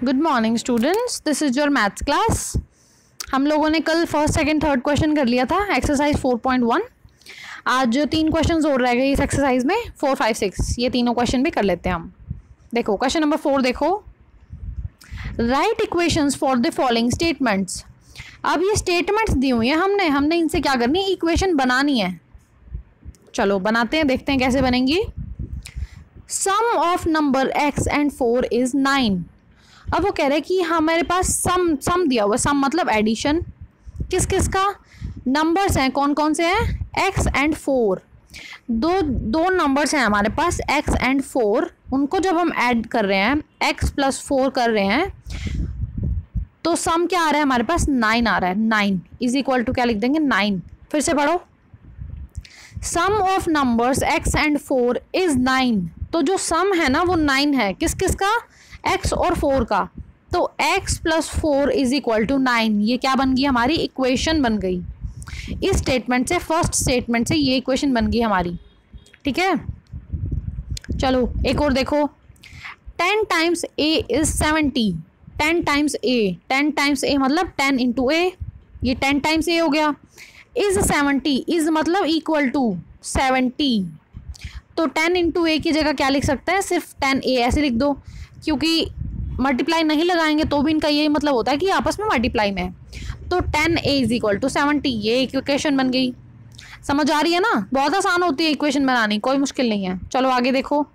Good morning students, this is your maths class. हम लोगों ने कल फर्स्ट सेकंड थर्ड क्वेश्चन कर लिया था एक्सरसाइज 4.1। आज 3 क्वेश्चन और रह गए इस एक्सरसाइज में, 4, 5, 6 ये तीनों क्वेश्चन भी कर लेते हैं हम। देखो क्वेश्चन नंबर 4 देखो, right equations for the following statements. अब ये स्टेटमेंट्स दी हुई हैं, हमने इनसे क्या करनी है, इक्वेशन बनानी है। चलो बनाते हैं, देखते हैं कैसे बनेंगी। Sum of number x and 4 is 9। अब वो कह रहे हैं कि हमारे पास सम दिया हुआ है, सम मतलब एडिशन, किस किस का, नंबर्स हैं, कौन कौन से हैं, x एंड 4। दो नंबर्स हैं हमारे पास x एंड 4, उनको जब हम ऐड कर रहे हैं x + 4 कर रहे हैं तो सम क्या आ रहा है हमारे पास, 9 आ रहा है। 9 इज इक्वल टू क्या लिख देंगे, 9। फिर से पढ़ो, sum of numbers x and 4 is 9। तो जो सम है ना वो 9 है, किस किस का, x और 4 का। तो x + 4 इज इक्वल टू 9, ये क्या बन गई हमारी, इक्वेशन बन गई। इस स्टेटमेंट से, फर्स्ट स्टेटमेंट से ये इक्वेशन बन गई हमारी। ठीक है, चलो एक और देखो, 10 times a is 70। 10 times a मतलब 10 × a, ये 10 टाइम्स a हो गया। इज 70 इज मतलब इक्वल टू 70। तो 10 × a की जगह क्या लिख सकते हैं, सिर्फ 10a ऐसे लिख दो, क्योंकि मल्टीप्लाई नहीं लगाएंगे तो भी इनका यही मतलब होता है कि आपस में मल्टीप्लाई में है। तो 10a इज इक्वल टू 70, ये इक्वेशन बन गई। समझ आ रही है ना, बहुत आसान होती है इक्वेशन बनानी, कोई मुश्किल नहीं है। चलो आगे देखो,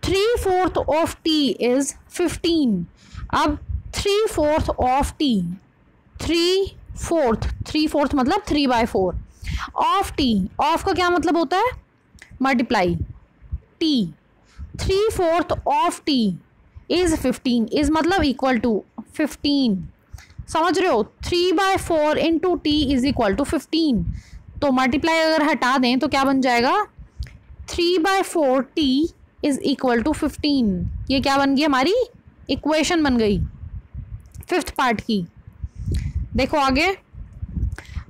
3/4 ऑफ t इज 15। अब 3/4 ऑफ t, 3/4 मतलब 3/4 ऑफ t, ऑफ का क्या मतलब होता है, multiply, t। 3/4 of t is 15 is मतलब इक्वल टू 15। समझ रहे हो, 3/4 × t इज इक्वल टू 15। तो मल्टीप्लाई अगर हटा दें तो क्या बन जाएगा, 3/4 t इज इक्वल टू 15। ये क्या बन गई हमारी, इक्वेशन बन गई 5th पार्ट की। देखो आगे,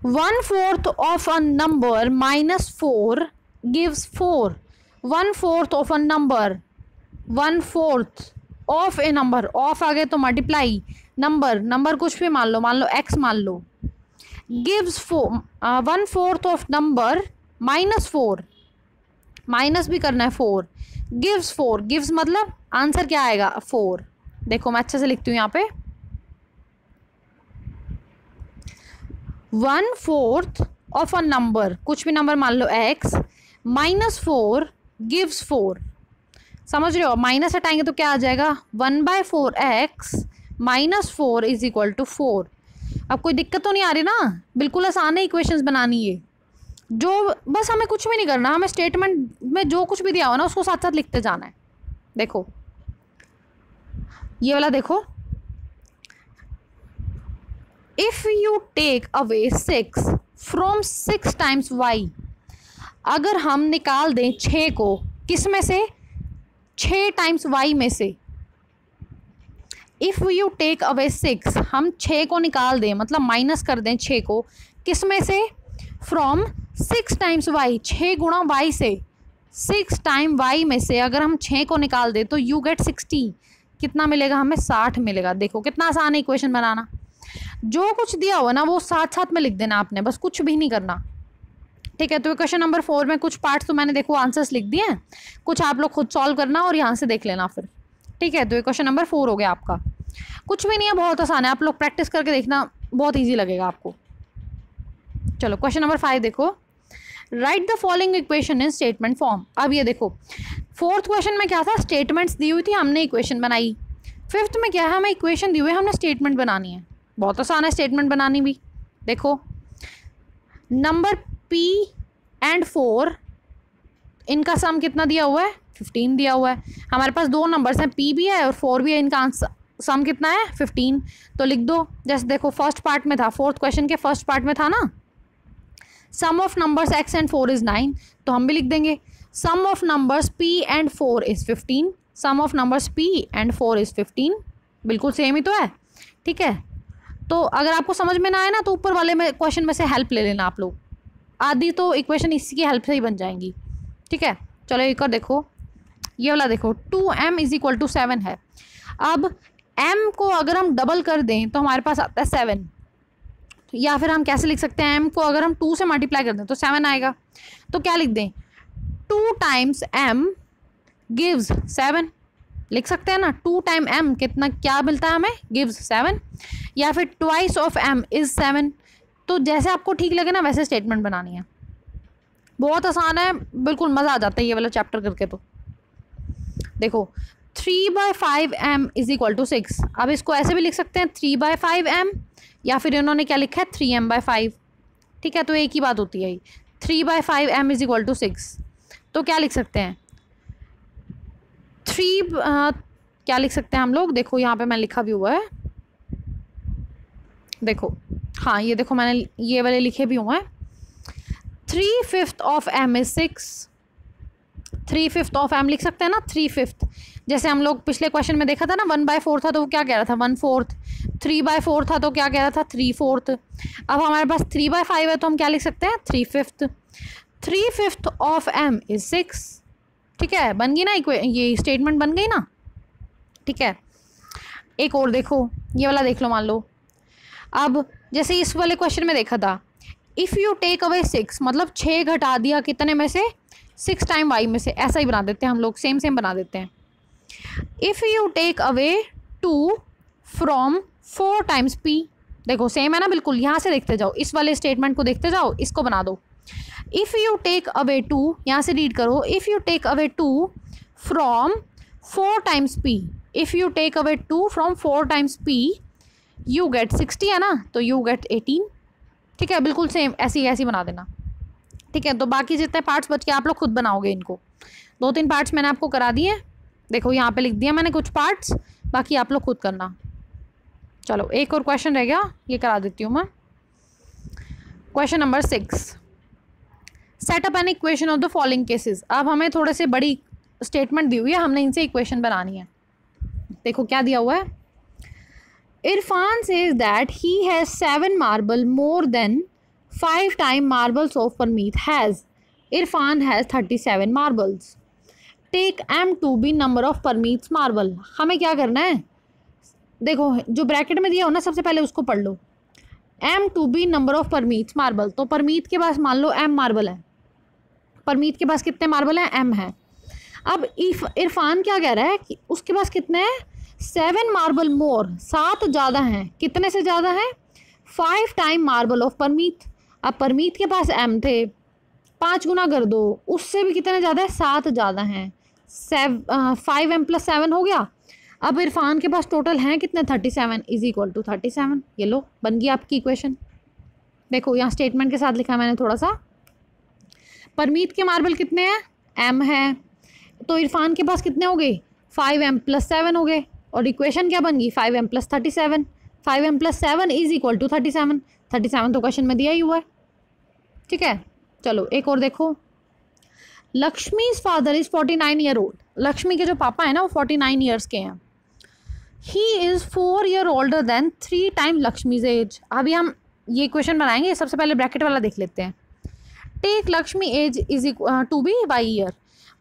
1/4 of a number -4 gives 4। 1/4 of a number, 1/4 of a number, of आ गए तो मल्टीप्लाई, नंबर कुछ भी मान लो x मान लो, गिव्स 4। 1/4 ऑफ नंबर -4, माइनस भी करना है 4, गिव्स 4, गिव्स मतलब आंसर क्या आएगा, 4। देखो मैं अच्छे से लिखती हूँ यहाँ पे, 1/4 ऑफ अ नंबर, कुछ भी नंबर मान लो x, -4 गिव्स 4। समझ रहे हो, माइनस हटाएंगे तो क्या आ जाएगा, 1/4x -4 इज इक्वल टू 4। अब कोई दिक्कत तो नहीं आ रही ना, बिल्कुल आसान है इक्वेशंस बनानी। ये जो बस हमें कुछ भी नहीं करना, हमें स्टेटमेंट में जो कुछ भी दिया हो ना उसको साथ साथ लिखते जाना है। देखो ये वाला देखो, if you take away 6 from 6 times y। अगर हम निकाल दें 6 को, किस में से, 6 टाइम्स y में से। इफ़ यू टेक अवे 6, हम 6 को निकाल दें मतलब माइनस कर दें 6 को, किस में से, फ्रॉम 6 टाइम्स y, 6 गुणा y से, 6 टाइम y में से अगर हम 6 को निकाल दें तो यू गेट 60। कितना मिलेगा हमें, 60 मिलेगा। देखो कितना आसान है इक्वेशन बनाना, जो कुछ दिया हुआ ना वो साथ साथ में लिख देना आपने, बस कुछ भी नहीं करना। ठीक है, तो क्वेश्चन नंबर 4 में कुछ पार्ट्स तो मैंने देखो आंसर्स लिख दिए हैं, कुछ आप लोग खुद सॉल्व करना और यहाँ से देख लेना फिर। ठीक है, तो ये क्वेश्चन नंबर 4 हो गया आपका, कुछ भी नहीं है, बहुत आसान है, आप लोग प्रैक्टिस करके देखना, बहुत ईजी लगेगा आपको। चलो क्वेश्चन नंबर 5 देखो, right the following equation in statement form. अब ये देखो, 4th क्वेश्चन में क्या था, स्टेटमेंट्स दी हुई थी, हमने इक्वेशन बनाई। 5th में क्या है, हमें इक्वेशन दी हुई है, हमने स्टेटमेंट बनानी है। बहुत आसान है स्टेटमेंट बनानी भी। देखो नंबर p एंड 4, इनका सम कितना दिया हुआ है, 15 दिया हुआ है। हमारे पास 2 नंबर्स हैं, p भी है और 4 भी है, इनका आंसर सम कितना है, 15। तो लिख दो, जैसे देखो फर्स्ट पार्ट में था, 4th क्वेश्चन के फर्स्ट पार्ट में था ना, sum of numbers x and 4 is 9, तो हम भी लिख देंगे sum of numbers p and 4 is 15। Sum of numbers p and 4 is 15, बिल्कुल सेम ही तो है। ठीक है, तो अगर आपको समझ में ना आए ना तो ऊपर वाले में क्वेश्चन में से हेल्प ले लेना आप लोग, आधी तो इक्वेशन इसी की हेल्प से ही बन जाएंगी। ठीक है, चलो एक और देखो, ये वाला देखो 2m इज इक्वल टू 7 है। अब m को अगर हम डबल कर दें तो हमारे पास आता है 7, या फिर हम कैसे लिख सकते हैं, m को अगर हम 2 से मल्टीप्लाई कर दें तो 7 आएगा। तो क्या लिख दें, 2 टाइम्स m गिव्स 7, लिख सकते हैं ना। 2 टाइम m कितना क्या मिलता है हमें, गिव्स 7, या फिर ट्वाइस ऑफ m इज़ 7। तो जैसे आपको ठीक लगे ना वैसे स्टेटमेंट बनानी है, बहुत आसान है, बिल्कुल मज़ा आ जाता है ये वाला चैप्टर करके। तो देखो 3/5m इज इक्वल टू 6। अब इसको ऐसे भी लिख सकते हैं 3/5m, या फिर इन्होंने क्या लिखा है 3m/5। ठीक है, तो एक ही बात होती है, 3/5m इज इक्वल टू 6। तो क्या लिख सकते हैं, क्या लिख सकते हैं हम लोग, देखो यहाँ पे मैं लिखा भी हुआ है, देखो हाँ ये देखो मैंने ये वाले लिखे भी हुए हैं। 3/5 of m is 6। 3/5 of m लिख सकते हैं ना, 3/5। जैसे हम लोग पिछले क्वेश्चन में देखा था ना 1/4 था तो वो क्या कह रहा था 1/4, 3/4 था तो क्या कह रहा था 3/4। अब हमारे पास 3/5 है तो हम क्या लिख सकते हैं 3/5। 3/5 ऑफ m इज 6। ठीक है, बन गई ना ये स्टेटमेंट बन गई ना। ठीक है, एक और देखो, ये वाला देख लो, मान लो अब जैसे इस वाले क्वेश्चन में देखा था, इफ़ यू टेक अवे 6, मतलब 6 घटा दिया कितने में से, 6 टाइम y में से। ऐसा ही बना देते हैं हम लोग, सेम बना देते हैं। If you take away 2 from 4 times p, देखो सेम है ना बिल्कुल, यहाँ से देखते जाओ, इस वाले स्टेटमेंट को देखते जाओ, इसको बना दो। इफ़ यू टेक अवे 2, यहाँ से रीड करो, if you take away 2 from 4 times p, if you take away 2 from 4 times p you get 60 है ना, तो यू गेट 18। ठीक है, बिल्कुल सेम ऐसी बना देना। ठीक है, तो बाकी जितने पार्ट्स बच के आप लोग खुद बनाओगे इनको। 2-3 पार्ट्स मैंने आपको करा दिए, देखो यहाँ पे लिख दिया मैंने कुछ पार्ट्स, बाकी आप लोग खुद करना। चलो एक और क्वेश्चन रह गया, ये करा देती हूँ मैं। Question number 6, set up an equation of the following cases. अब हमें थोड़े से बड़ी स्टेटमेंट दी हुई है, हमने इनसे इक्वेशन बनानी है। देखो क्या दिया हुआ है, Irfan says that he has 7 marble more than 5 time marbles of Parmeet has. Irfan has 37 marbles. Take m to be number of Parmeet's marble. हमें क्या करना है, देखो जो ब्रैकेट में दिया हो ना, सबसे पहले उसको पढ़ लो। m to be number of Parmeet's marble, तो परमीत के पास मान लो m मार्बल है, परमीत के पास कितने मार्बल हैं, m है। अब इरफान क्या कह रहा है कि उसके पास कितने हैं, 7 मार्बल मोर, 7 ज़्यादा हैं। कितने से ज़्यादा हैं, 5 टाइम मार्बल ऑफ परमीत। अब परमीत के पास m थे, 5 गुना कर दो, उससे भी कितने ज़्यादा है, 7 ज़्यादा हैं। 5m + 7 हो गया। अब इरफान के पास टोटल हैं कितने, 37 इज इक्वल टू 37। ये लो बन गई आपकी इक्वेशन। देखो यहाँ स्टेटमेंट के साथ लिखा मैंने थोड़ा सा, परमीत के मार्बल कितने हैं, m है, तो इरफान के पास कितने हो गए, 5m + 7 हो गए, और इक्वेशन क्या बन गई, 5m + 37। 5m + 7 is equal to 37। 37 तो क्वेश्चन में दिया ही हुआ है। ठीक है, चलो एक और देखो, Lakshmi's father is 49 year old. Lakshmi के जो पापा हैं ना वो 49 ईयर्स के हैं। He is 4 year older than 3 time Lakshmi's age. अभी हम ये क्वेश्चन बनाएंगे, सबसे पहले ब्रैकेट वाला देख लेते हैं। Take Lakshmi age is to be y year.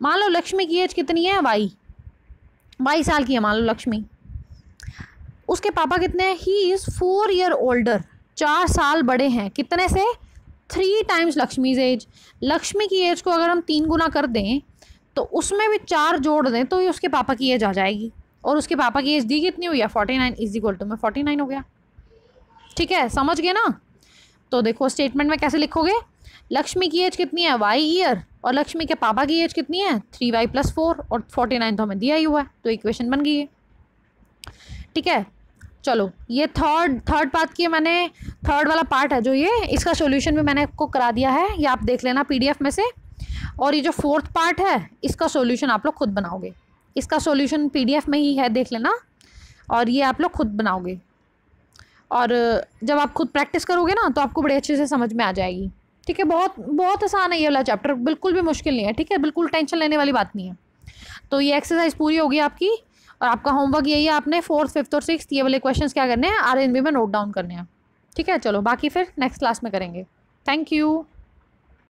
मान लो लक्ष्मी की एज कितनी है, वाई साल की है मान लो लक्ष्मी। उसके पापा कितने हैं, ही इज़ 4 ईयर ओल्डर, 4 साल बड़े हैं, कितने से, 3 टाइम्स लक्ष्मीज़ एज। लक्ष्मी की एज को अगर हम 3 गुना कर दें तो उसमें भी 4 जोड़ दें तो ये उसके पापा की एज आ जाएगी। और उसके पापा की एज दी कितनी हुई है, 49 इज इक्वल टू में 49 हो गया। ठीक है, समझ गए ना। तो देखो स्टेटमेंट में कैसे लिखोगे, लक्ष्मी की एज कितनी है, वाई ईयर, और लक्ष्मी के पापा की एज कितनी है, 3y + 4, और 49 तो हमें दिया ही हुआ है, तो इक्वेशन बन गई है। ठीक है, चलो ये थर्ड पार्ट की मैंने, थर्ड वाला पार्ट है जो ये, इसका सॉल्यूशन भी मैंने आपको करा दिया है, ये आप देख लेना पीडीएफ में से। और ये जो 4th पार्ट है इसका सॉल्यूशन आप लोग खुद बनाओगे, इसका सॉल्यूशन पीडीएफ में ही है, देख लेना, और ये आप लोग खुद बनाओगे। और जब आप खुद प्रैक्टिस करोगे ना तो आपको बड़े अच्छे से समझ में आ जाएगी। ठीक है, बहुत आसान है ये वाला चैप्टर, बिल्कुल भी मुश्किल नहीं है। ठीक है, बिल्कुल टेंशन लेने वाली बात नहीं है। तो ये एक्सरसाइज पूरी होगी आपकी, और आपका होमवर्क यही है, आपने 4th, 5th और 6th ये वाले क्वेश्चंस क्या करने हैं, आरएनबी में नोट डाउन करने हैं। ठीक है, चलो बाकी फिर नेक्स्ट क्लास में करेंगे। Thank you.